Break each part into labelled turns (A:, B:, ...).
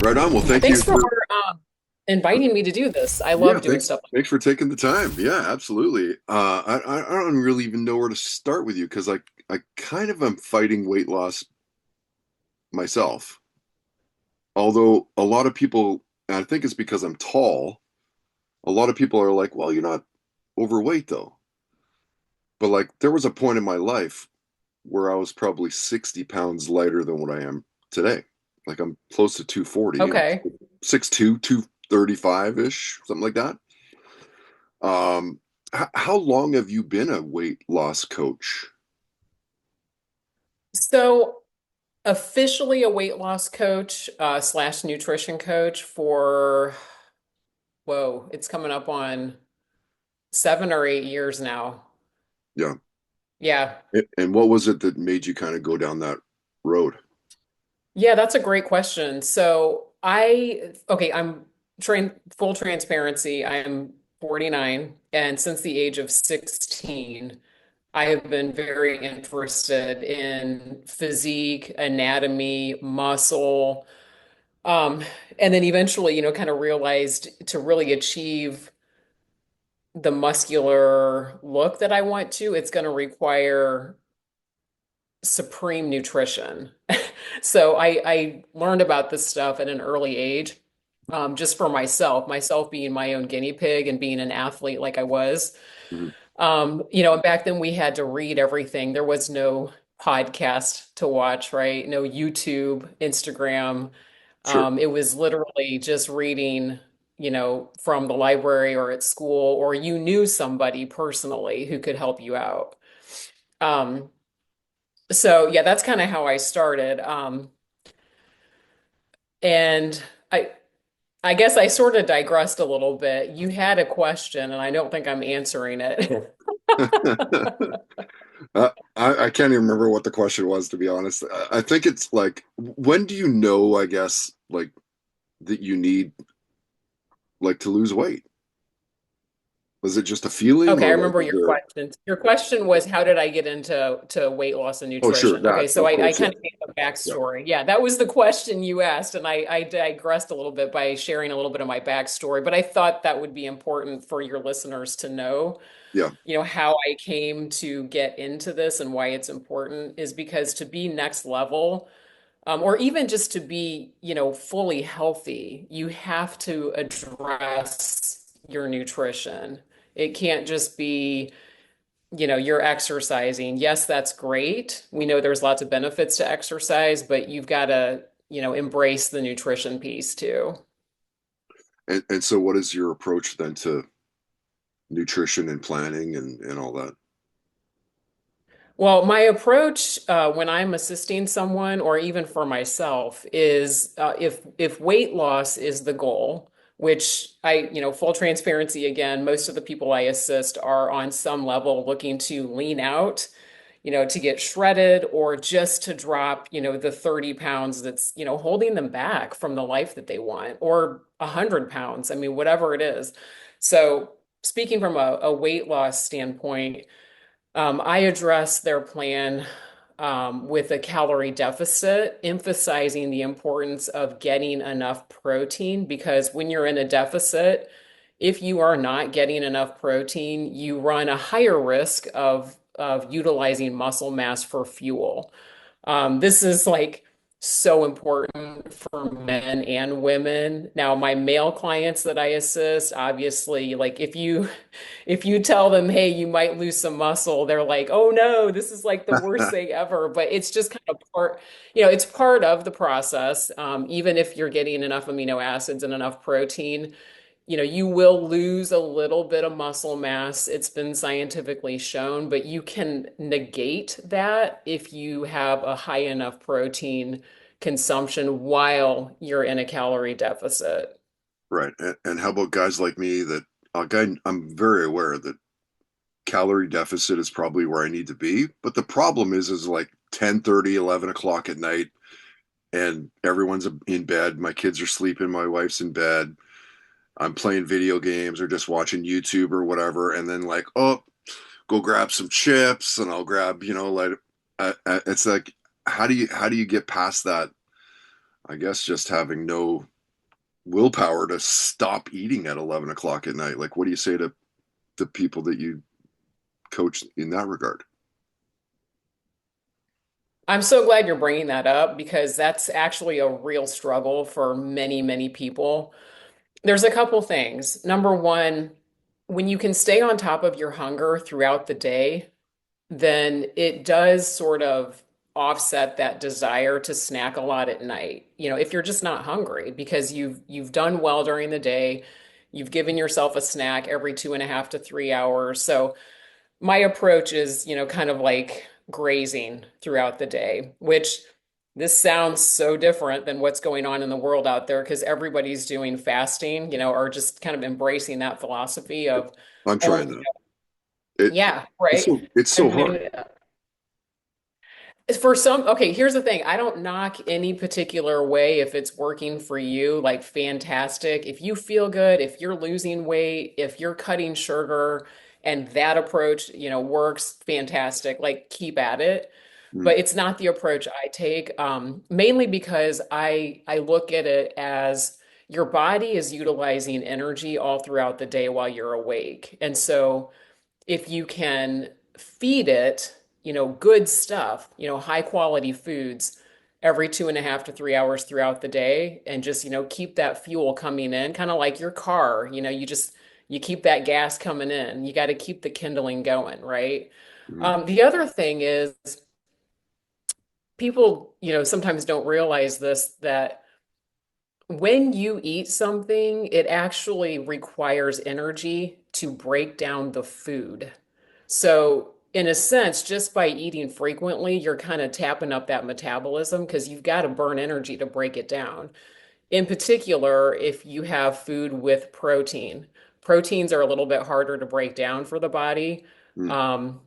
A: Right on. Well, thank you
B: Thanks for
A: for
B: inviting me to do this. I
A: yeah,
B: love doing
A: thanks
B: stuff like
A: thanks for taking the time. Yeah, absolutely. I don't really even know where to start with you because I kind of am fighting weight loss myself. Although a lot of people, and I think it's because I'm tall, a lot of people are like, "Well, you're not overweight though." But like there was a point in my life where I was probably 60 pounds lighter than what I am today. Like I'm close to 240,
B: that. Okay.
A: 6'2", 235-ish, something like that. How long have you been a weight loss coach?
B: So officially a weight loss coach slash nutrition coach for, whoa, it's coming up on 7 or 8 years now.
A: Yeah.
B: Yeah.
A: And what was it that made you kind of go down that road?
B: Yeah, that's a great question. Okay, I'm trained full transparency. I am 49, and since the age of 16, I have been very interested in physique, anatomy, muscle, um, and then eventually, kind of realized to really achieve the muscular look that I want to, it's going to require supreme nutrition. So I learned about this stuff at an early age, just for myself being my own guinea pig and being an athlete like I was.
A: Mhm.
B: And back then we had to read everything. There was no podcast to watch, right? No YouTube, Instagram.
A: Sure.
B: It was literally just reading, from the library or at school, or you knew somebody personally who could help you out. Um, so yeah, that's kind of how I started. And I I guess I sort of digressed a little bit. You had a question, and I don't think I'm answering it.
A: I can't even remember what the question was, to be honest. I think it's like, when do you know, I guess, like that you need like to lose weight? Was it just a feeling
B: Okay, I
A: or like
B: remember
A: is
B: your
A: there?
B: question. Your question was, how did I get into weight loss and
A: Oh, sure,
B: nutrition? Okay,
A: that
B: so
A: of
B: I
A: course, yeah,
B: kind of gave a
A: yeah,
B: backstory. Yeah, that was the question you asked, and I digressed a little bit by sharing a little bit of my backstory, but I thought that would be important for your listeners to know.
A: yeah.
B: How I came to get into this and why it's important is because to be next level, or even just to be, fully healthy, you have to address your nutrition. It can't just be, you're exercising. Yes, that's great. We know there's lots of benefits to exercise, but you've got to, embrace the nutrition piece too.
A: And so, what is your approach then to nutrition and planning and all that?
B: Well, my approach when I'm assisting someone, or even for myself, is if weight loss is the goal, which full transparency again, most of the people I assist are on some level looking to lean out, to get shredded or just to drop, the 30 pounds that's, holding them back from the life that they want, or 100 pounds. I mean, whatever it is. So, speaking from a weight loss standpoint. I address their plan with a calorie deficit, emphasizing the importance of getting enough protein because when you're in a deficit, if you are not getting enough protein, you run a higher risk of utilizing muscle mass for fuel. This is like so important for men and women. Now, my male clients that I assist, obviously, like if you tell them, hey, you might lose some muscle, they're like, oh no, this is like the worst thing ever. But it's just kind of it's part of the process. Even if you're getting enough amino acids and enough protein, you will lose a little bit of muscle mass. It's been scientifically shown, but you can negate that if you have a high enough protein consumption while you're in a calorie deficit.
A: Right. And how about guys like me that I'm very aware that calorie deficit is probably where I need to be. But the problem is like 10:30, 11 o'clock at night, and everyone's in bed. My kids are sleeping. My wife's in bed. I'm playing video games or just watching YouTube or whatever. And then like, oh, go grab some chips and I'll grab, like, it's like, how do you get past that? I guess just having no willpower to stop eating at 11 o'clock at night. Like, what do you say to the people that you coach in that regard?
B: I'm so glad you're bringing that up because that's actually a real struggle for many, many people. There's a couple things. Number one, when you can stay on top of your hunger throughout the day, then it does sort of offset that desire to snack a lot at night. If you're just not hungry because you've done well during the day, you've given yourself a snack every 2.5 to 3 hours. So my approach is, kind of like grazing throughout the day, which this sounds so different than what's going on in the world out there because everybody's doing fasting, or just kind of embracing that philosophy of
A: I'm
B: only,
A: trying that. It
B: yeah,
A: it's
B: right.
A: it's
B: I
A: so hard.
B: mean, for some, okay, here's the thing. I don't knock any particular way if it's working for you, like fantastic. If you feel good, if you're losing weight, if you're cutting sugar and that approach, works fantastic, like keep at it.
A: Mm,
B: But it's not the approach I take, mainly because I look at it as your body is utilizing energy all throughout the day while you're awake. And so if you can feed it, good stuff, high quality foods every 2.5 to 3 hours throughout the day and just, keep that fuel coming in, kind of like your car, you keep that gas coming in. You got to keep the kindling going, right?
A: mm,
B: The other thing is people, sometimes don't realize this, that when you eat something, it actually requires energy to break down the food. So, in a sense, just by eating frequently, you're kind of tapping up that metabolism because you've got to burn energy to break it down. In particular, if you have food with protein, proteins are a little bit harder to break down for the body.
A: mm,
B: Um,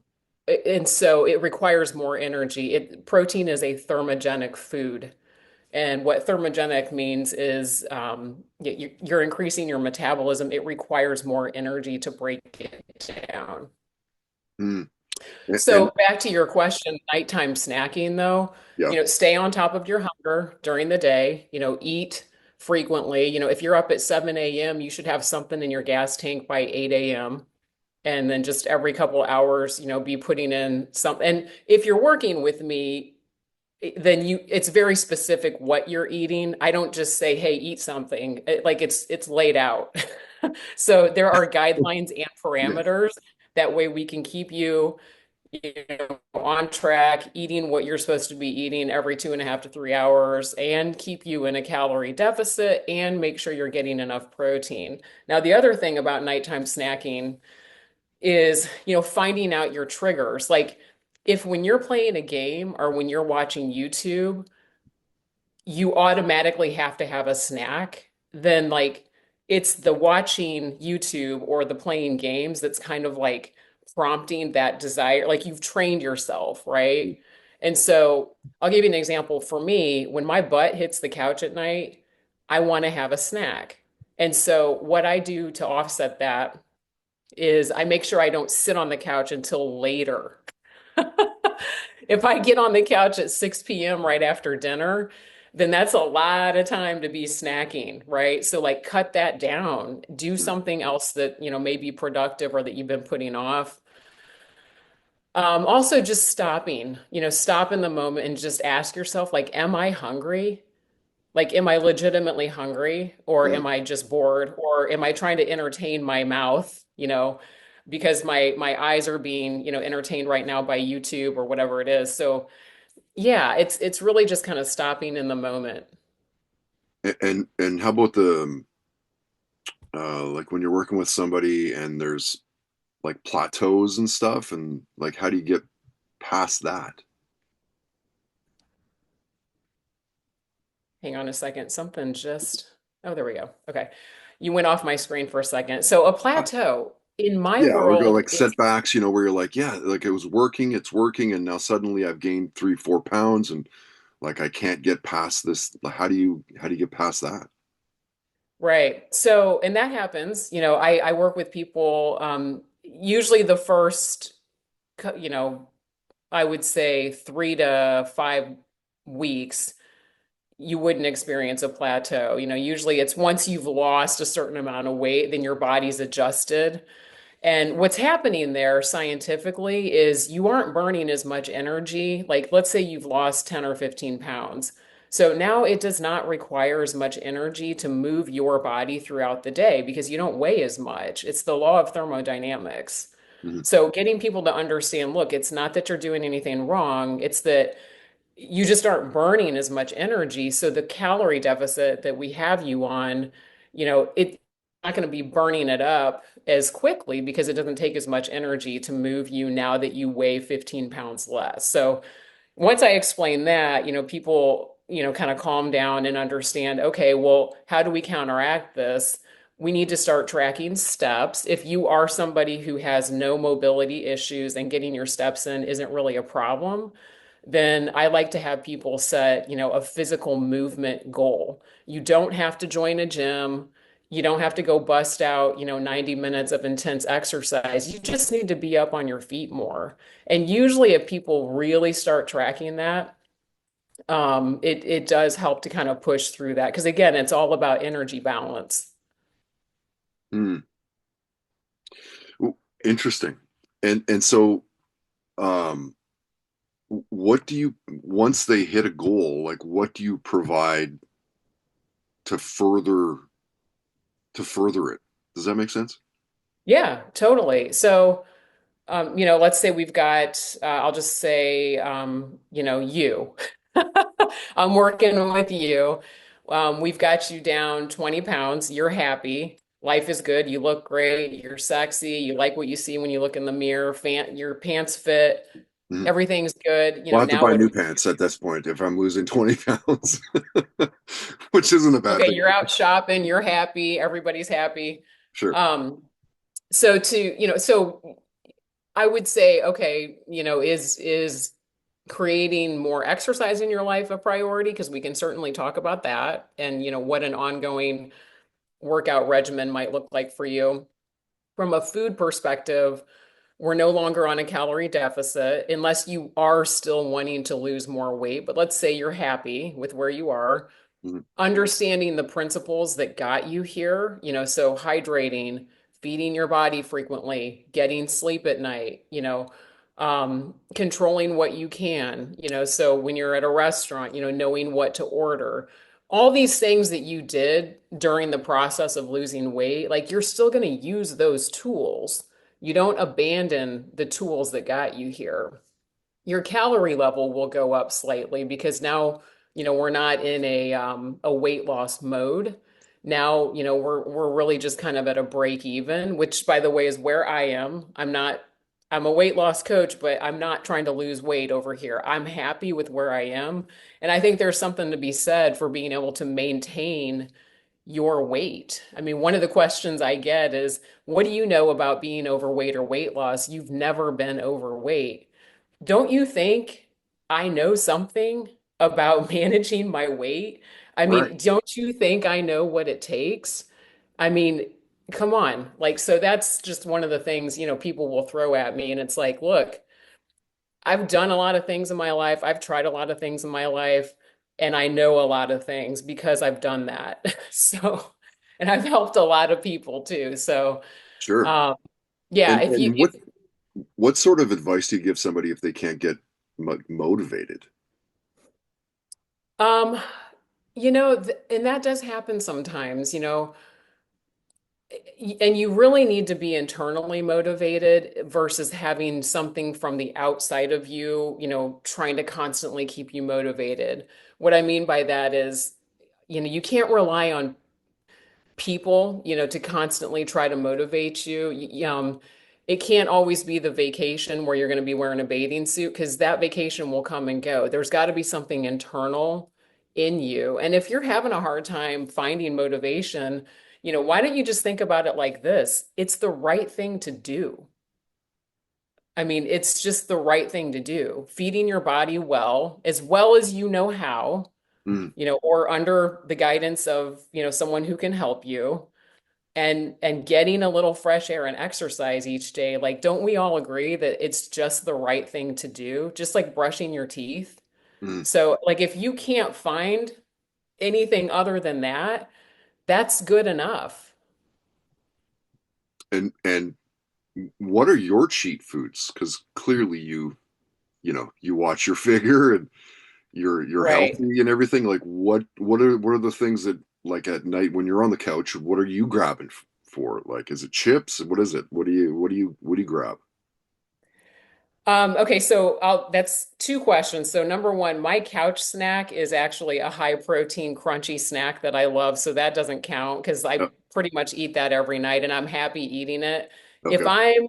B: and so it requires more energy. Protein is a thermogenic food. And what thermogenic means is you're increasing your metabolism. It requires more energy to break it down.
A: mm. And
B: So back to your question, nighttime snacking though,
A: yeah,
B: stay on top of your hunger during the day, eat frequently. If you're up at 7 a.m., you should have something in your gas tank by 8 a.m. And then just every couple hours, be putting in some. And if you're working with me, then it's very specific what you're eating. I don't just say, "Hey, eat something." Like it's laid out. So there are guidelines and
A: yeah.
B: parameters. That way we can keep you, on track, eating what you're supposed to be eating every 2.5 to 3 hours, and keep you in a calorie deficit and make sure you're getting enough protein. Now, the other thing about nighttime snacking is, finding out your triggers. Like if when you're playing a game or when you're watching YouTube, you automatically have to have a snack, then like it's the watching YouTube or the playing games that's kind of like prompting that desire. Like you've trained yourself,
A: Mm,
B: right? And so I'll give you an example. For me, when my butt hits the couch at night, I want to have a snack. And so what I do to offset that is I make sure I don't sit on the couch until later. If I get on the couch at 6 p.m. right after dinner, then that's a lot of time to be snacking, right? So like cut that down. Do
A: mm,
B: something else that, may be productive or that you've been putting off. Also just stopping, stop in the moment and just ask yourself, like, am I hungry? Like, am I legitimately hungry or
A: yeah.
B: am I just bored or am I trying to entertain my mouth, because my eyes are being, entertained right now by YouTube or whatever it is. So yeah, it's really just kind of stopping in the moment.
A: And how about the like when you're working with somebody and there's like plateaus and stuff, and like how do you get past that?
B: Hang on a second. Something just, oh, there we go. Okay. You went off my screen for a second. So a plateau in my
A: Yeah, or go
B: world,
A: like
B: it's
A: setbacks, where you're like, yeah, like it was working, it's working, and now suddenly I've gained 3, 4 pounds, and like I can't get past this. Like, how do you get past that?
B: right. So, and that happens, I work with people, usually the first, you know, I would say 3 to 5 weeks, you wouldn't experience a plateau. Usually it's once you've lost a certain amount of weight, then your body's adjusted. And what's happening there scientifically is you aren't burning as much energy. Like, let's say you've lost 10 or 15 pounds. So now it does not require as much energy to move your body throughout the day because you don't weigh as much. It's the law of thermodynamics.
A: Mhm.
B: So getting people to understand, look, it's not that you're doing anything wrong, it's that you just aren't burning as much energy. So the calorie deficit that we have you on, it's not going to be burning it up as quickly because it doesn't take as much energy to move you now that you weigh 15 pounds less. So once I explain that, people, kind of calm down and understand, okay, well, how do we counteract this? We need to start tracking steps. If you are somebody who has no mobility issues and getting your steps in isn't really a problem, then I like to have people set, a physical movement goal. You don't have to join a gym. You don't have to go bust out, 90 minutes of intense exercise. You just need to be up on your feet more. And usually if people really start tracking that, it does help to kind of push through that. Because again, it's all about energy balance.
A: Mm. Ooh, interesting. And so, um, what do you, once they hit a goal, like what do you provide to further it? Does that make sense?
B: Yeah, totally. So, let's say we've got, I'll just say, you. I'm working with you. We've got you down 20 pounds. You're happy. Life is good. You look great. You're sexy. You like what you see when you look in the mirror. Your pants fit.
A: Mhm.
B: Everything's good.
A: We'll have to
B: Now
A: buy
B: what do
A: new
B: we
A: pants at this point if I'm losing 20 pounds, which isn't a bad
B: Okay,
A: thing.
B: you're out shopping. You're happy. Everybody's happy.
A: Sure.
B: Um, so I would say, okay, is creating more exercise in your life a priority? Because we can certainly talk about that and what an ongoing workout regimen might look like for you. From a food perspective, we're no longer on a calorie deficit unless you are still wanting to lose more weight. But let's say you're happy with where you are,
A: Mhm.
B: understanding the principles that got you here, so hydrating, feeding your body frequently, getting sleep at night, controlling what you can, so when you're at a restaurant, knowing what to order. All these things that you did during the process of losing weight, like you're still going to use those tools. You don't abandon the tools that got you here. Your calorie level will go up slightly because now, we're not in a weight loss mode. Now, we're really just kind of at a break even, which by the way is where I am. I'm a weight loss coach, but I'm not trying to lose weight over here. I'm happy with where I am. And I think there's something to be said for being able to maintain your weight. I mean, one of the questions I get is, what do you know about being overweight or weight loss? You've never been overweight. Don't you think I know something about managing my weight? I
A: Right.
B: mean, don't you think I know what it takes? I mean, come on. Like, so that's just one of the things, people will throw at me. And it's like, look, I've done a lot of things in my life. I've tried a lot of things in my life, and I know a lot of things because I've done that. So, and I've helped a lot of people too. So,
A: Sure.
B: um, yeah,
A: And what sort of advice do you give somebody if they can't get motivated?
B: um, and that does happen sometimes, and you really need to be internally motivated versus having something from the outside of you, trying to constantly keep you motivated. What I mean by that is, you can't rely on people, to constantly try to motivate you. It can't always be the vacation where you're going to be wearing a bathing suit because that vacation will come and go. There's got to be something internal in you. And if you're having a hard time finding motivation, why don't you just think about it like this? It's the right thing to do. I mean, it's just the right thing to do. Feeding your body well as you know how,
A: Mm,
B: or under the guidance of, someone who can help you and getting a little fresh air and exercise each day. Like, don't we all agree that it's just the right thing to do? Just like brushing your teeth.
A: mm,
B: So, like, if you can't find anything other than that, that's good enough.
A: And what are your cheat foods? Because clearly you watch your figure and you're
B: Right.
A: healthy and everything. Like what are the things that like at night when you're on the couch, what are you grabbing for? Like is it chips? What is it? What do you grab?
B: Okay, so that's two questions. So number one, my couch snack is actually a high protein crunchy snack that I love. So that doesn't count because I
A: Uh,
B: pretty much eat that every night and I'm happy eating it. If
A: okay.
B: I'm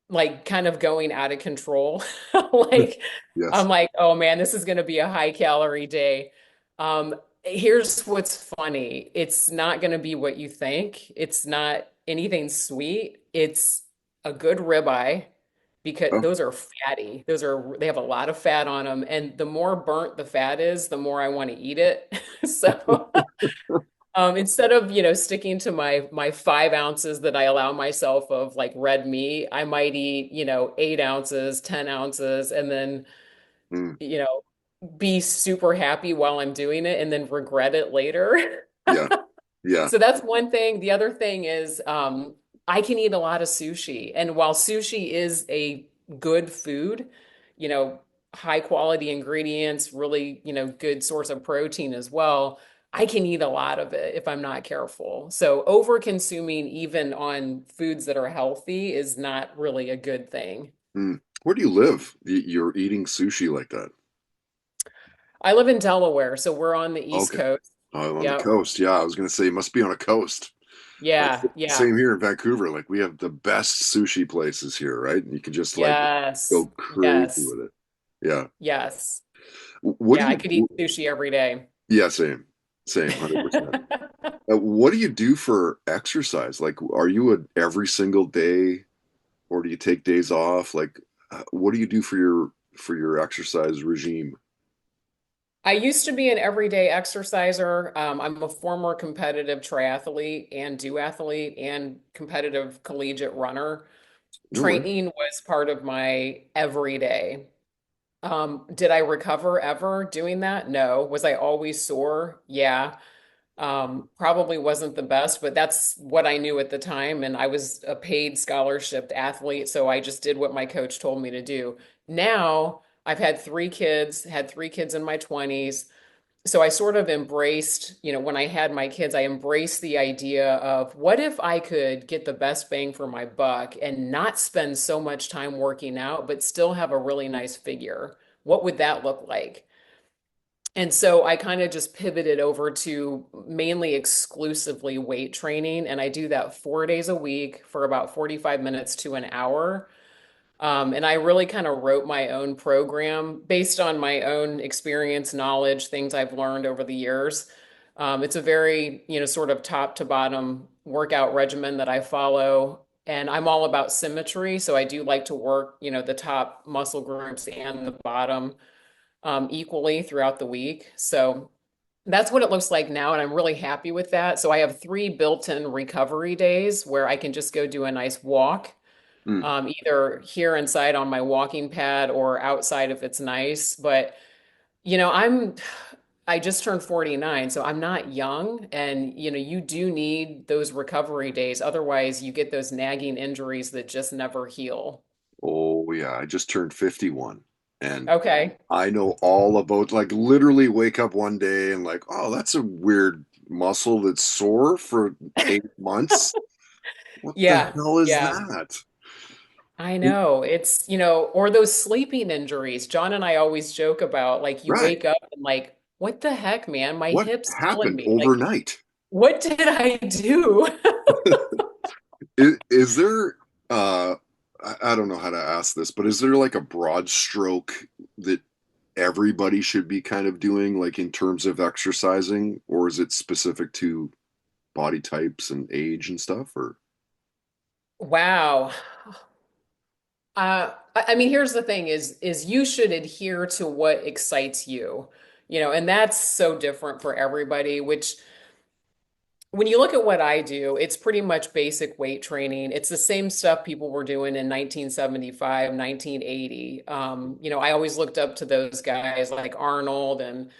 B: like kind of going out of control. Like
A: Yes.
B: I'm like, oh man, this is going to be a high calorie day. Here's what's funny. It's not going to be what you think. It's not anything sweet. It's a good ribeye because
A: Oh,
B: those are fatty. They have a lot of fat on them. And the more burnt the fat is, the more I want to eat it. So instead of, sticking to my 5 ounces that I allow myself of like red meat, I might eat, 8 ounces, 10 ounces, and then,
A: mm,
B: you know, be super happy while I'm doing it and then regret it later.
A: yeah. Yeah.
B: So that's one thing. The other thing is I can eat a lot of sushi. And while sushi is a good food, you know, high quality ingredients, really, good source of protein as well, I can eat a lot of it if I'm not careful. So over consuming even on foods that are healthy is not really a good thing.
A: Mm. Where do you live? You're eating sushi like that?
B: I live in Delaware, so we're on the East
A: Okay.
B: Coast.
A: Oh, on the
B: Yep.
A: coast. Yeah, I was gonna say it must be on a coast. Like
B: Yeah, yeah.
A: same here in Vancouver. Like we have the best sushi places here, right? And you can just like go
B: Yes.
A: crazy
B: Yes.
A: with it. Yeah.
B: Yes.
A: What do
B: Yeah, I
A: you?
B: could eat sushi every day.
A: Yeah, same, 100%. What do you do for exercise? Like, are you a every single day, or do you take days off? Like, what do you do for your exercise regime?
B: I used to be an everyday exerciser. I'm a former competitive triathlete and duathlete and competitive collegiate runner.
A: No way.
B: Training was part of my everyday. Did I recover ever doing that? No. Was I always sore? Yeah. Probably wasn't the best, but that's what I knew at the time. And I was a paid scholarship athlete, so I just did what my coach told me to do. Now I've had 3 kids in my 20s. So I sort of embraced, when I had my kids, I embraced the idea of what if I could get the best bang for my buck and not spend so much time working out, but still have a really nice figure? What would that look like? And so I kind of just pivoted over to mainly exclusively weight training. And I do that 4 days a week for about 45 minutes to an hour. And I really kind of wrote my own program based on my own experience, knowledge, things I've learned over the years. It's a very, sort of top to bottom workout regimen that I follow. And I'm all about symmetry. So I do like to work, the top muscle groups and the bottom equally throughout the week. So that's what it looks like now, and I'm really happy with that. So I have 3 built-in recovery days where I can just go do a nice walk,
A: Mm.
B: either here inside on my walking pad or outside if it's nice. But I just turned 49, so I'm not young, and you do need those recovery days. Otherwise, you get those nagging injuries that just never heal.
A: Oh yeah, I just turned 51, and
B: Okay.
A: I know all about like literally wake up one day and like, oh, that's a weird muscle that's sore for 8 months. What the
B: Yeah.
A: hell is
B: Yeah.
A: that?
B: I know. It's, or those sleeping injuries. John and I always joke about like you
A: Right.
B: wake up and like, what the heck, man? My
A: What
B: hip's killing
A: happened
B: me. Like,
A: overnight?
B: what did I do?
A: Is there I don't know how to ask this, but is there like a broad stroke that everybody should be kind of doing like in terms of exercising, or is it specific to body types and age and stuff, or
B: Wow. I mean, here's the thing is you should adhere to what excites you, and that's so different for everybody, which when you look at what I do, it's pretty much basic weight training. It's the same stuff people were doing in 1975, 1980. I always looked up to those guys like Arnold and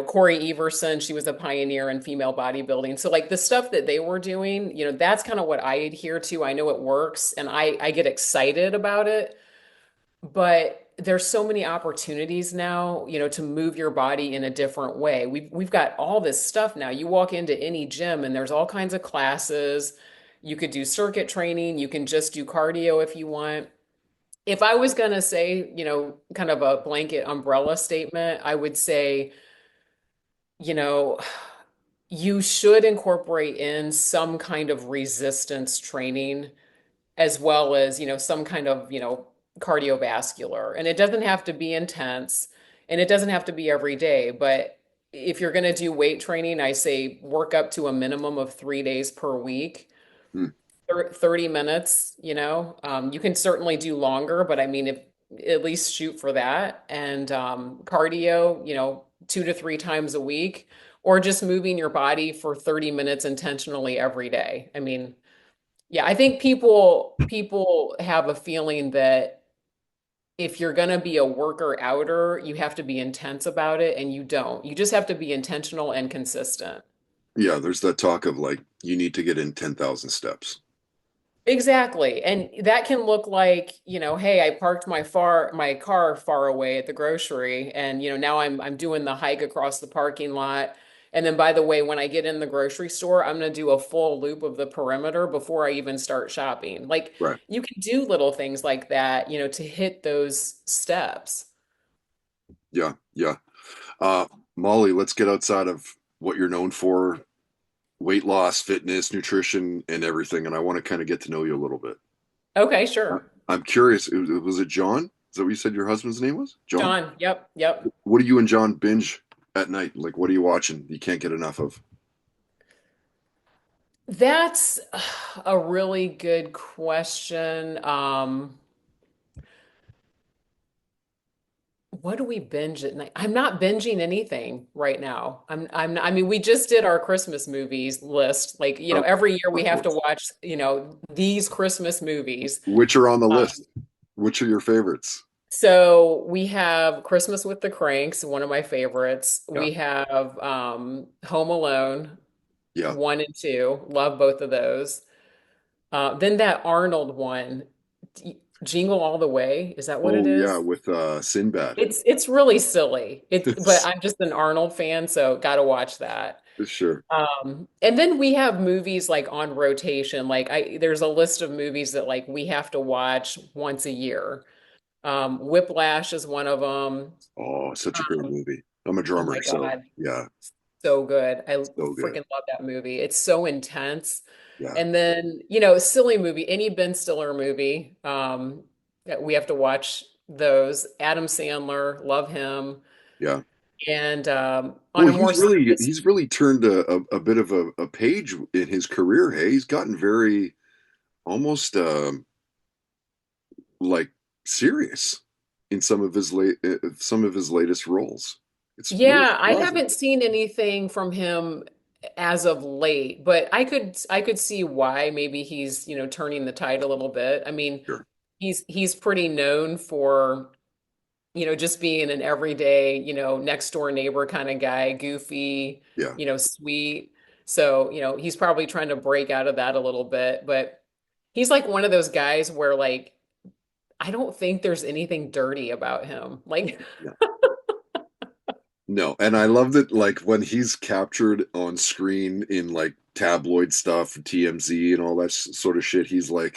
B: Corey Everson, she was a pioneer in female bodybuilding. So like the stuff that they were doing, that's kind of what I adhere to. I know it works and I get excited about it, but there's so many opportunities now, to move your body in a different way. We've got all this stuff now. You walk into any gym and there's all kinds of classes. You could do circuit training, you can just do cardio if you want. If I was going to say, kind of a blanket umbrella statement, I would say, you know, you should incorporate in some kind of resistance training as well as, some kind of, cardiovascular. And it doesn't have to be intense and it doesn't have to be every day, but if you're going to do weight training, I say work up to a minimum of 3 days per week.
A: Hmm.
B: 30 minutes, you can certainly do longer, but I mean, if at least shoot for that. And cardio, 2 to 3 times a week, or just moving your body for 30 minutes intentionally every day. I mean, yeah, I think people have a feeling that if you're going to be a worker outer, you have to be intense about it, and you don't. You just have to be intentional and consistent.
A: Yeah, there's that talk of like you need to get in 10,000 steps.
B: Exactly. And that can look like, hey, I parked my car far away at the grocery and now I'm doing the hike across the parking lot. And then by the way, when I get in the grocery store, I'm going to do a full loop of the perimeter before I even start shopping. Like
A: Right.
B: you can do little things like that, to hit those steps.
A: Yeah, yeah. Uh, Molly, let's get outside of what you're known for, weight loss, fitness, nutrition, and everything. And I want to kind of get to know you a little bit.
B: Okay,
A: Uh,
B: sure.
A: I'm curious, was it John? Is that what you said your husband's name was? John?
B: John, yep, yep.
A: What do you and John binge at night? Like, what are you watching you can't get enough of?
B: That's a really good question. What do we binge at night? I'm not binging anything right now. I mean, we just did our Christmas movies list. Like,
A: Of,
B: every year we
A: of
B: have to
A: course.
B: watch, these Christmas movies.
A: Which are on the
B: Um,
A: list? Which are your favorites?
B: so we have Christmas with the Cranks, one of my favorites.
A: Yeah,
B: We have Home Alone,
A: yeah.
B: 1 and 2. Love both of those. Then that Arnold one, Jingle All the Way. Is that what it
A: Oh yeah,
B: is?
A: with Sinbad.
B: It's really silly. But
A: It's,
B: I'm just an Arnold fan, so gotta watch that.
A: sure.
B: And then we have movies like on rotation. Like there's a list of movies that like we have to watch once a year. Whiplash is one of them.
A: Oh, such a great movie. I'm a
B: Oh
A: drummer,
B: my
A: so
B: God,
A: yeah,
B: so good. I
A: so good.
B: freaking love that movie. It's so intense.
A: Yeah,
B: And then, silly movie, any Ben Stiller movie, that we have to watch those. Adam Sandler, love him.
A: yeah.
B: And on
A: Well,
B: a more serious,
A: he's really turned a bit of a page in his career. Hey, he's gotten very almost like serious in some of his latest roles. It's really
B: yeah, I
A: surprising.
B: haven't seen anything from him as of late, but I could see why maybe he's, turning the tide a little bit. I mean,
A: Sure.
B: he's pretty known for, just being an everyday, next door neighbor kind of guy, goofy,
A: Yeah.
B: sweet. So, he's probably trying to break out of that a little bit, but he's like one of those guys where like I don't think there's anything dirty about him. Like,
A: Yeah. No, and I love that like when he's captured on screen in like tabloid stuff, TMZ and all that sort of shit, he's wearing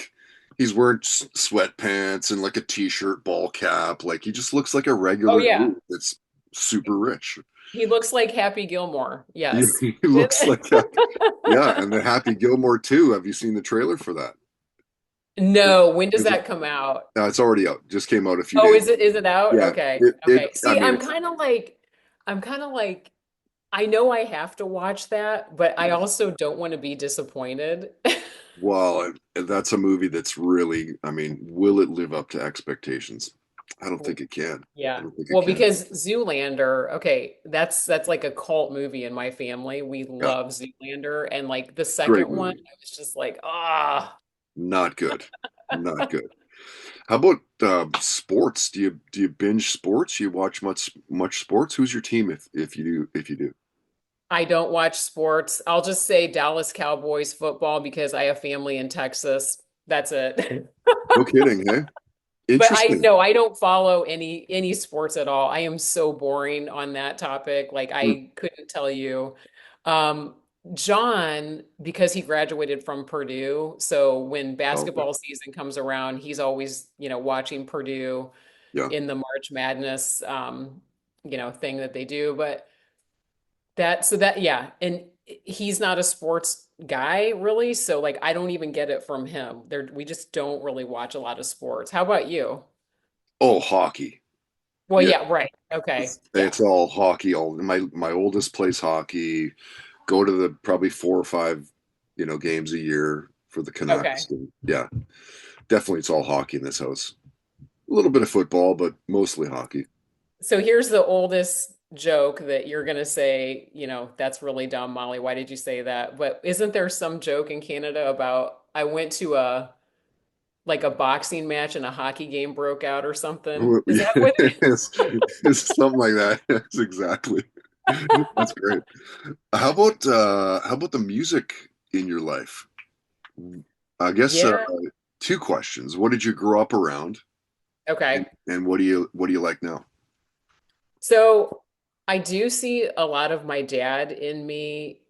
A: sweatpants and like a t-shirt, ball cap, like he just looks like a
B: oh
A: regular
B: yeah,
A: dude that's super rich.
B: he looks like Happy Gilmore.
A: Yeah,
B: Yes.
A: he looks like that. Yeah, and the Happy Gilmore too. Have you seen the trailer for that?
B: No, when does
A: Is it?
B: that come out?
A: It's already out. Just came out a few
B: Oh,
A: days.
B: is it out?
A: Yeah,
B: Okay.
A: it.
B: Okay.
A: I
B: See,
A: mean,
B: I'm kind of like I know I have to watch that, but I
A: yeah.
B: also don't want to be disappointed.
A: Well, that's a movie that's really. I mean, will it live up to expectations? I don't think it can. I
B: Yeah.
A: don't think it
B: Well,
A: can.
B: because Zoolander, okay, that's like a cult movie in my family. We
A: Yeah,
B: love Zoolander, and like the
A: great
B: second one,
A: movie.
B: I was just like, ah.
A: Not good. Not good. How about sports? Do you binge sports? You watch much sports? Who's your team if you do?
B: I don't watch sports. I'll just say Dallas Cowboys football because I have family in Texas. That's it.
A: No kidding, hey?
B: But I
A: Interesting.
B: no, I don't follow any sports at all. I am so boring on that topic. Like
A: Hmm.
B: I couldn't tell you. Um, John, because he graduated from Purdue, so when
A: Okay.
B: basketball season comes around, he's always, watching Purdue
A: Yeah.
B: in the March Madness thing that they do. But yeah, and he's not a sports guy really, so like I don't even get it from him. We just don't really watch a lot of sports. How about you?
A: Oh, hockey.
B: Well,
A: Yeah.
B: yeah, right. Okay. Yeah.
A: It's all hockey. All my oldest plays hockey. Go to the probably 4 or 5, games a year for the
B: Okay.
A: Canucks. And yeah, definitely it's all hockey in this house. A little bit of football, but mostly hockey.
B: So here's the oldest joke that you're gonna say, that's really dumb, Molly. Why did you say that? But isn't there some joke in Canada about I went to a like a boxing match and a hockey game broke out or something? Is that what?
A: It's something like that. That's exactly. That's great. How about the music in your life? I guess
B: Yeah.
A: two questions. What did you grow up around, and,
B: Okay.
A: and what do you like now?
B: So I do see a lot of my dad in me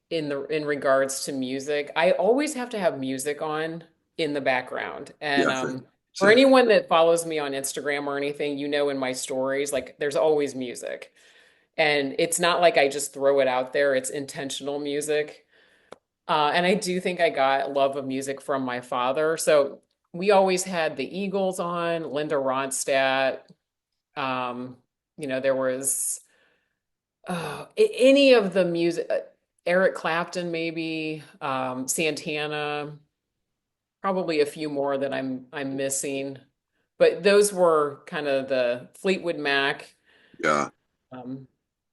B: in regards to music. I always have to have music on in the background. And
A: Yeah, same,
B: for
A: same.
B: anyone that follows me on Instagram or anything, in my stories, like there's always music. And it's not like I just throw it out there, it's intentional music. And I do think I got love of music from my father. So we always had the Eagles on, Linda Ronstadt. Um, there was any of the music, Eric Clapton, maybe, Santana, probably a few more that I'm missing. But those were kind of the Fleetwood Mac.
A: Yeah,
B: Um,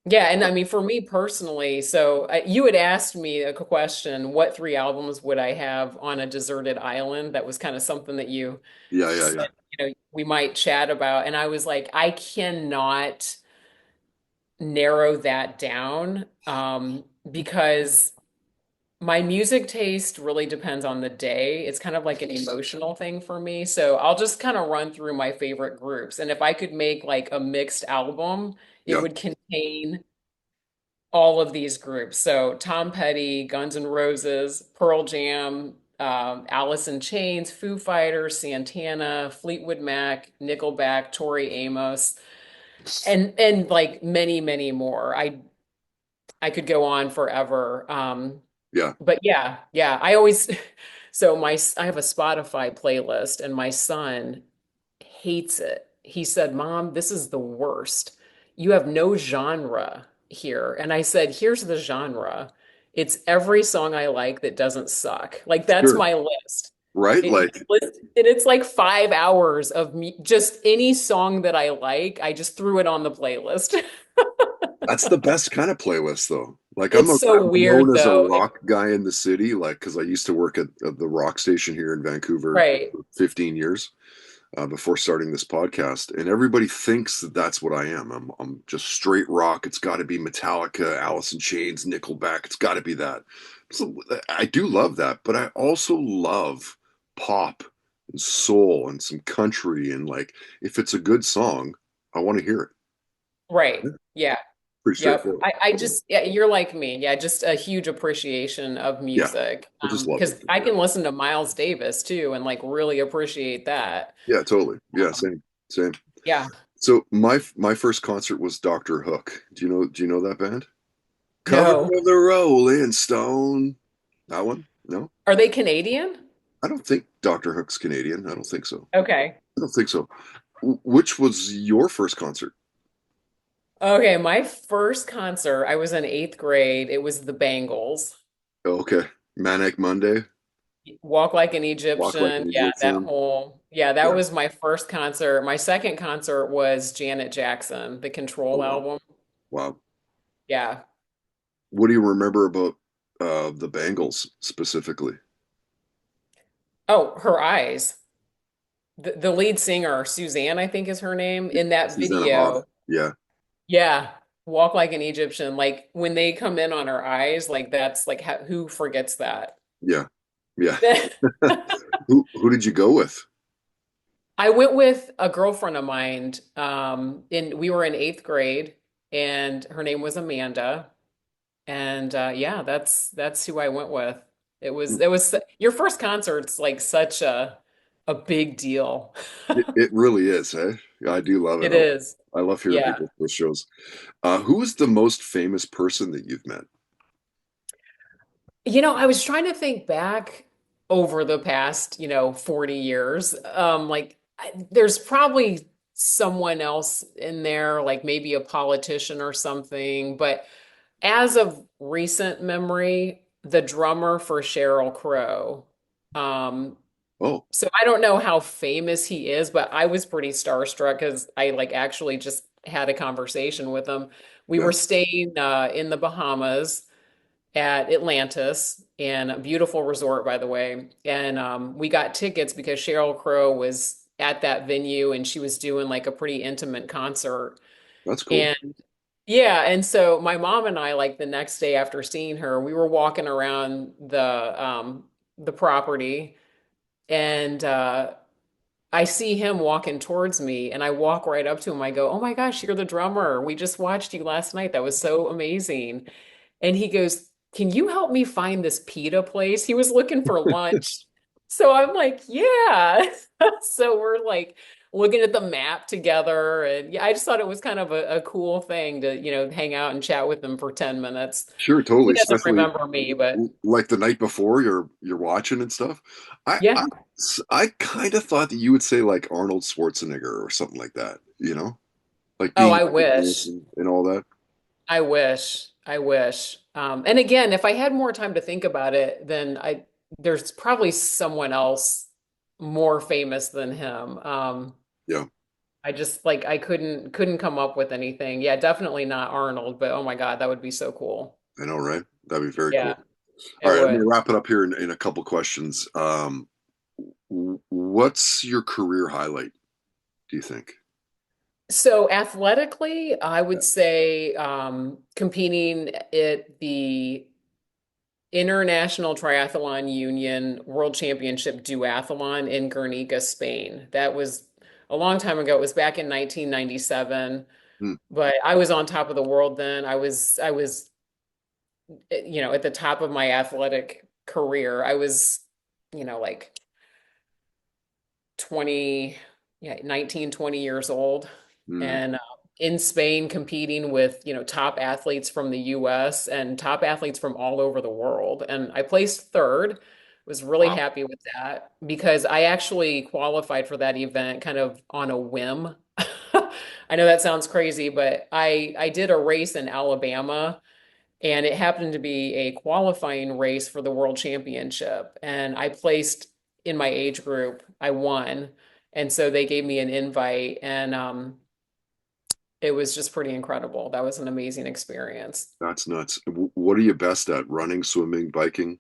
B: yeah, and I mean, for me personally, so you had asked me a question, what three albums would I have on a deserted island? That was kind of something that you
A: yeah, yeah,
B: said,
A: yeah,
B: we might chat about. And I was like, I cannot narrow that down because my music taste really depends on the day. It's kind of like an emotional thing for me. So I'll just kind of run through my favorite groups. And if I could make like a mixed album, it
A: yeah.
B: would contain all of these groups. So Tom Petty, Guns N' Roses, Pearl Jam, Alice in Chains, Foo Fighters, Santana, Fleetwood Mac, Nickelback, Tori Amos, and like many, many more. I could go on forever.
A: Yeah.
B: But yeah, yeah, I always so I have a Spotify playlist and my son hates it. He said, "Mom, this is the worst. You have no genre here." And I said, "Here's the genre. It's every song I like that doesn't suck. Like that's
A: Sure.
B: my list."
A: Right? Like
B: And it's like 5 hours of me, just any song that I like, I just threw it on the playlist.
A: that's the best kind of playlist, though. Like
B: It's so
A: I'm known
B: weird
A: as a
B: though.
A: rock guy in the city, like because I used to work at the rock station here in Vancouver
B: Right.
A: for 15 years before starting this podcast, and everybody thinks that that's what I am. I'm just straight rock. It's got to be Metallica, Alice in Chains, Nickelback. It's got to be that. So I do love that, but I also love pop and soul and some country and like if it's a good song, I want to hear it.
B: Right.
A: Yeah,
B: Yeah.
A: pretty
B: Yep.
A: straightforward.
B: I just, yeah, you're like me. Yeah, just a huge appreciation of
A: Yeah,
B: music.
A: I just love
B: Because
A: music.
B: I
A: Yeah,
B: can listen to Miles Davis too and like really appreciate that.
A: yeah, totally. Yeah,
B: Um,
A: same.
B: yeah.
A: So my first concert was Doctor Hook. Do you know that band? Cover
B: No.
A: of the Rolling Stone. That one? No,
B: Are they Canadian?
A: I don't think Doctor Hook's Canadian. I don't think so.
B: Okay.
A: I don't think so. Which was your first concert?
B: Okay, my first concert, I was in eighth grade. It was the Bangles.
A: Oh, okay, Manic Monday,
B: Walk Like an
A: Walk Like
B: Egyptian.
A: an
B: Yeah,
A: Egyptian.
B: that
A: Yeah.
B: was my first concert. My second concert was Janet Jackson, the
A: Oh
B: Control
A: wow,
B: album.
A: wow.
B: Yeah.
A: What do you remember about the Bangles specifically?
B: Oh, her eyes. the lead singer, Suzanne, I think is her name, in that
A: Susanna Hoff.
B: video.
A: Yeah,
B: Yeah, walk like an Egyptian. Like when they come in on her eyes, like that's like who forgets that?
A: yeah, yeah. Who did you go with?
B: I went with a girlfriend of mine. We were in eighth grade, and her name was Amanda. And yeah, that's who I went with. It was your first concert's like such a big deal.
A: It really is, eh? I do love it.
B: It is.
A: I love hearing
B: Yeah.
A: people with shows. Who is the most famous person that you've met?
B: I was trying to think back over the past, 40 years. Like there's probably someone else in there, like maybe a politician or something, but as of recent memory, the drummer for Sheryl Crow. Um,
A: Oh,
B: so I don't know how famous he is, but I was pretty starstruck because I like actually just had a conversation with him. We
A: yeah,
B: were staying in the Bahamas at Atlantis, and a beautiful resort, by the way. And we got tickets because Sheryl Crow was at that venue and she was doing like a pretty intimate concert.
A: that's cool.
B: And yeah, and so my mom and I, like the next day after seeing her, we were walking around the property, and I see him walking towards me, and I walk right up to him. I go, "Oh my gosh, you're the drummer. We just watched you last night. That was so amazing." And he goes, "Can you help me find this pita place?" He was looking for lunch. So I'm like, "Yeah." So we're like looking at the map together. And yeah, I just thought it was kind of a cool thing to, hang out and chat with him for 10 minutes.
A: Sure,
B: He
A: totally.
B: doesn't
A: Especially
B: remember me, but
A: like the night before you're watching and stuff. I
B: yeah.
A: I, I kind of thought that you would say like Arnold Schwarzenegger or something like that, like
B: Oh,
A: being
B: I
A: famous
B: wish.
A: and all that.
B: I wish. I wish. And again, if I had more time to think about it, then there's probably someone else more famous than him.
A: Yeah,
B: I just like I couldn't come up with anything. Yeah, definitely not Arnold, but oh my God, that would be so cool.
A: I know, right? That'd be very
B: Yeah,
A: cool. All
B: it
A: right, I'm gonna
B: would.
A: wrap it up here in a couple questions. What's your career highlight, do you think?
B: So athletically, I
A: Yeah.
B: would say competing at the International Triathlon Union World Championship Duathlon in Guernica, Spain. That was a long time ago. It was back in 1997,
A: Hmm.
B: but I was on top of the world then. I was at the top of my athletic career. I was, like 20, yeah, 19, 20 years old,
A: Hmm.
B: and in Spain competing with, top athletes from the US and top athletes from all over the world. And I placed third. Was really
A: Wow.
B: happy with that because I actually qualified for that event kind of on a whim. I know that sounds crazy, but I did a race in Alabama, and it happened to be a qualifying race for the World Championship. And I placed in my age group. I won. And so they gave me an invite, and it was just pretty incredible. That was an amazing experience.
A: That's nuts. What are you best at? Running, swimming, biking?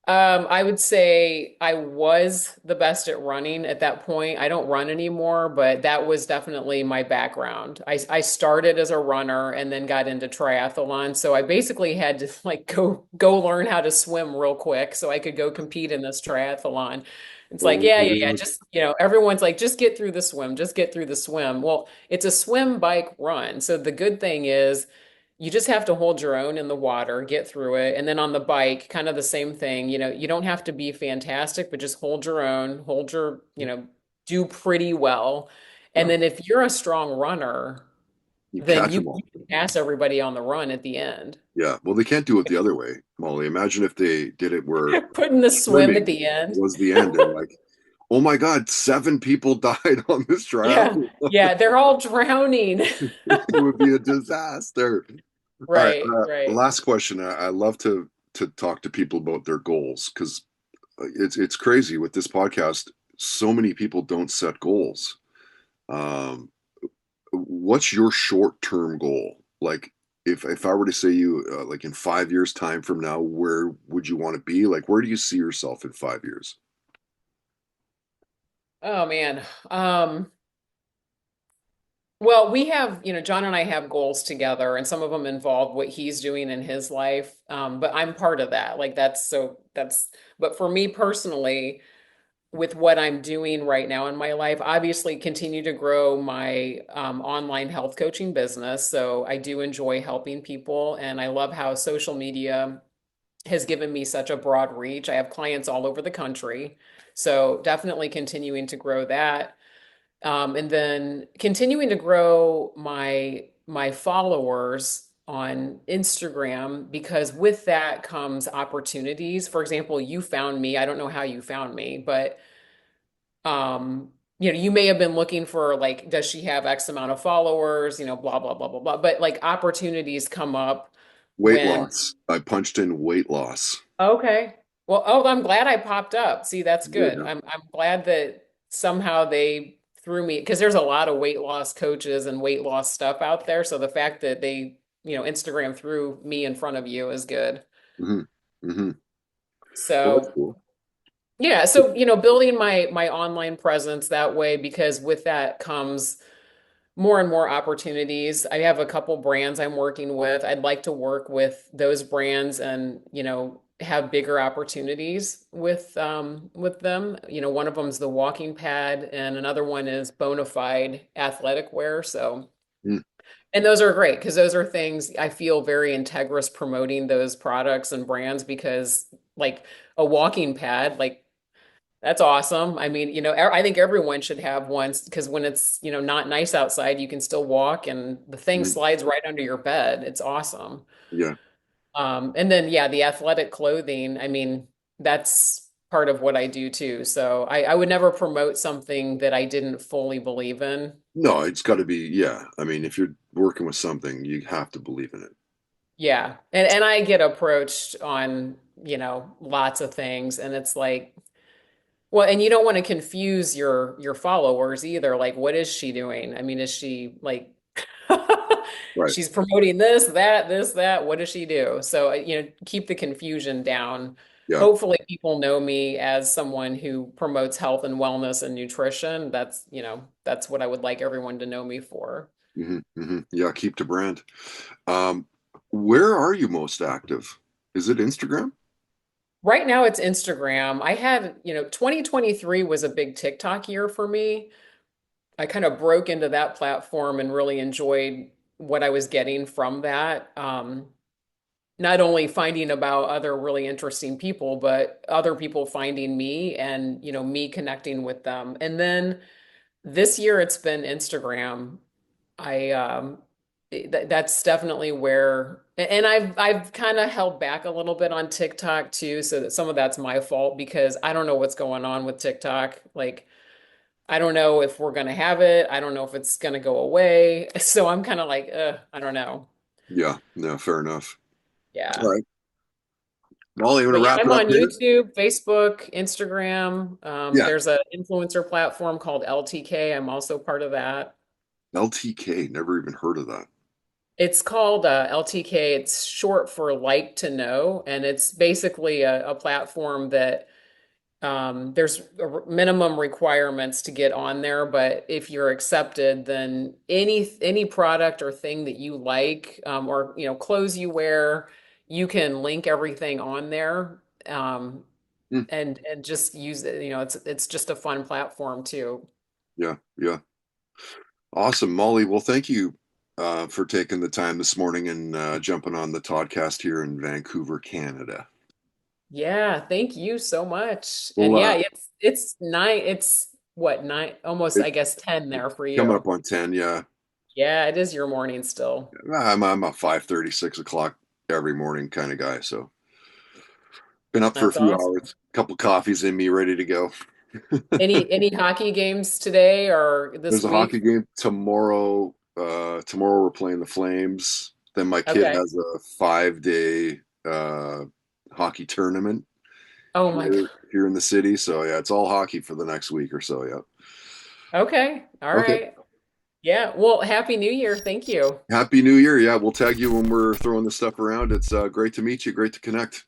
B: I would say I was the best at running at that point. I don't run anymore, but that was definitely my background. I started as a runner and then got into triathlon. So I basically had to like go learn how to swim real quick so I could go compete in this triathlon. It's like,
A: Oh,
B: yeah, yeah, yeah.
A: really?
B: Just, everyone's like, just get through the swim, just get through the swim. Well, it's a swim, bike, run. So the good thing is you just have to hold your own in the water, get through it. And then on the bike, kind of the same thing. You don't have to be fantastic, but just hold your own, do pretty well. And
A: Yeah.
B: then if you're a strong runner,
A: You
B: then
A: catch
B: you,
A: them
B: you
A: all.
B: can pass everybody on the run at the end.
A: Yeah. Well, they can't do it the other way, Molly. Imagine if they did it where
B: Put in the swim at
A: swimming
B: the end.
A: was the end and like, oh my God, 7 people died on this
B: Yeah.
A: triathlon.
B: Yeah. They're all drowning.
A: It would be a disaster. All right.
B: Right. Right.
A: Last question. I love to talk to people about their goals because it's crazy with this podcast. So many people don't set goals. Um, what's your short term goal? Like, if I were to say you like in 5 years time from now, where would you want to be? Like, where do you see yourself in 5 years?
B: Oh man. Well, we have, John and I have goals together, and some of them involve what he's doing in his life. But I'm part of that. Like but for me personally, with what I'm doing right now in my life, obviously continue to grow my online health coaching business. So I do enjoy helping people, and I love how social media has given me such a broad reach. I have clients all over the country. So definitely continuing to grow that. And then continuing to grow my followers on Instagram because with that comes opportunities. For example, you found me. I don't know how you found me, but you may have been looking for like, does she have X amount of followers? Blah blah blah blah blah. But like opportunities come up
A: Weight
B: when
A: loss. I punched in weight loss.
B: okay. Well, oh, I'm glad I popped up. See, that's
A: There you
B: good.
A: go.
B: I'm glad that somehow they threw me because there's a lot of weight loss coaches and weight loss stuff out there. So the fact that they, Instagram threw me in front of you is good.
A: Hmm. Hmm. Well, that's
B: So
A: cool.
B: yeah, so building my online presence that way because with that comes more and more opportunities. I have a couple brands I'm working with. I'd like to work with those brands and, have bigger opportunities with them. One of them is the walking pad and another one is bona fide athletic wear. So,
A: Mm.
B: and those are great because those are things I feel very integrous promoting those products and brands because like a walking pad, like that's awesome. I mean, I think everyone should have one because when it's, not nice outside, you can still walk and the thing
A: Mm.
B: slides right under your bed. It's awesome.
A: Yeah.
B: And then, yeah, the athletic clothing, I mean, that's part of what I do too. So I would never promote something that I didn't fully believe in.
A: No, it's got to be, yeah. I mean, if you're working with something, you have to believe in it.
B: Yeah. And I get approached on, lots of things and it's like, well, and you don't want to confuse your followers either. Like, what is she doing? I mean, is she like
A: Right.
B: she's promoting this, that, this, that? What does she do? So, keep the confusion down.
A: Yeah.
B: Hopefully, people know me as someone who promotes health and wellness and nutrition. That's what I would like everyone to know me for.
A: Hmm. Hmm. Yeah. Keep to brand. Um, where are you most active? Is it Instagram?
B: Right now, it's Instagram. 2023 was a big TikTok year for me. I kind of broke into that platform and really enjoyed what I was getting from that. Not only finding about other really interesting people, but other people finding me and, me connecting with them. And then this year it's been Instagram. I that's definitely where and I've kind of held back a little bit on TikTok too, so that some of that's my fault because I don't know what's going on with TikTok. Like I don't know if we're gonna have it. I don't know if it's gonna go away. So I'm kind of like, I don't know.
A: Yeah. No, fair enough. All
B: Yeah.
A: right. Well, you want to
B: But yeah,
A: wrap it
B: I'm
A: up
B: on
A: here?
B: YouTube, Facebook, Instagram.
A: Yeah.
B: There's an influencer platform called LTK. I'm also part of that.
A: LTK. Never even heard of that.
B: It's called LTK. It's short for like to know, and it's basically a platform that there's minimum requirements to get on there, but if you're accepted, then any product or thing that you like, or clothes you wear, you can link everything on there,
A: Hmm.
B: and just use it. It's just a fun platform too.
A: Yeah. Yeah. Awesome, Molly. Well, thank you for taking the time this morning and jumping on the Toddcast here in Vancouver, Canada.
B: Yeah, thank you so much.
A: Well,
B: And yeah, it's nine. It's what nine? Almost,
A: it,
B: I guess 10 there for
A: coming up
B: you.
A: on 10. Yeah,
B: Yeah, it is your morning still.
A: I'm a 5:30, 6 o'clock every morning kind of guy. So been up for a
B: That's
A: few
B: awesome.
A: hours, a couple coffees in me, ready to go.
B: Any hockey games today or this
A: There's a
B: week?
A: hockey game tomorrow. Tomorrow we're playing the Flames. Then my kid
B: Okay.
A: has a 5-day hockey tournament
B: Oh my God.
A: here in the city. So yeah, it's all hockey for the next week or so. Yeah.
B: Okay. All
A: Okay.
B: right. Yeah. Well, Happy New Year. Thank you.
A: Happy New Year. Yeah, we'll tag you when we're throwing this stuff around. It's great to meet you. Great to connect.